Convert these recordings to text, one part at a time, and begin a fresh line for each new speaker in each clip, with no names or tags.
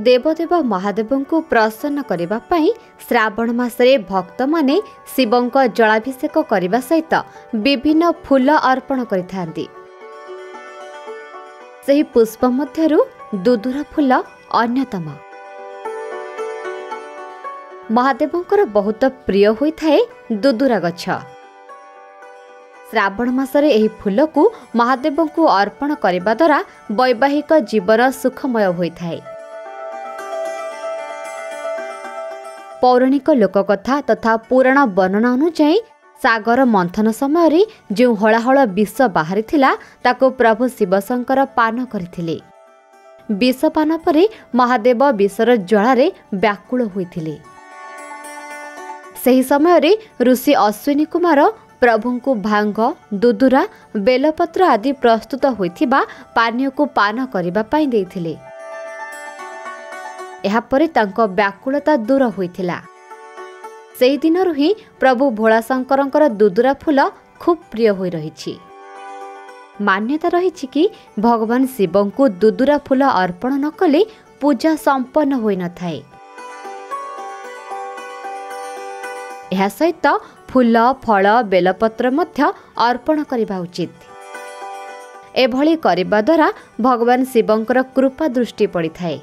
देवदेव महादेव को प्रसन्न करने श्रावण मासरे भक्त माने शिवंक जलाभिषेक करने सहित विभिन्न फूल अर्पण करिथांती। सही पुष्प मध्यरु दुदुरा फूल अन्यतम। महादेवंकर बहुत प्रिय होइथाए दुदुरा गछ। श्रावण मासरे एही फूल को महादेव को अर्पण करने द्वारा वैवाहिक जीवन सुखमय होइथाए। पौराणिक लोककथा तथा पुराण वर्णना अनुसार सागर मंथन समय जो हलाहल विष बाहरी ताको प्रभु शिवशंकर पान करथिले। विष पान परे महादेव विषर ज्वालारे व्याकुल होइथिले। सही समय ऋषि अश्विनी कुमार प्रभु को भांग दुदुरा बेलपत्र आदि प्रस्तुत होइथिबा पानीय को पान करबा पई देथिले। एहा परे तांको व्याकुलता दूर होइथिला। सेही दिनरु ही प्रभु भोलाशंकरंकर दुदुरा फूल खूब प्रिय होई रहिछि। मान्यता रहिछि कि भगवान शिवं को दुदुरा फूल अर्पण न कले पूजा संपन्न होई न थाए। एहा सहित फूल फल बेलपत्र मध्य अर्पण करिबा उचित। एभली करिबा द्वारा भगवान शिवंकर कृपा दृष्टि पड़ी थाए।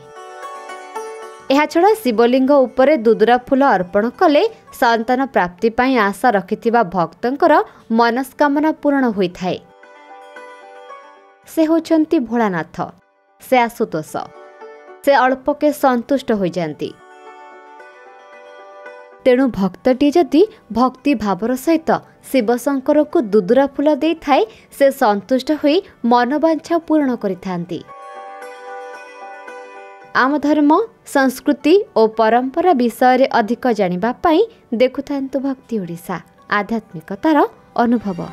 एहा छड़ा शिवलिंग उपरे दुदुरा फूल अर्पण कले संतान प्राप्ति पाई आशा रखिथिबा भक्तंकर मनस्कामना पूर्ण होइथाए। से होचंती भोलानाथ, से आशुतोष, से अल्पके संतुष्ट हो जाती। तेणु भक्तटी जदि भक्ति भावर सहित शिवशंकर को दुदुरा फूल दे थाए से संतुष्ट होई मनोवांछा पूर्ण करिथांती। आम धर्म संस्कृति और परंपरा विषय रे अधिक जानिबा पाई देखुथांतु भक्ति ओडिशा आध्यात्मिकतार अनुभव।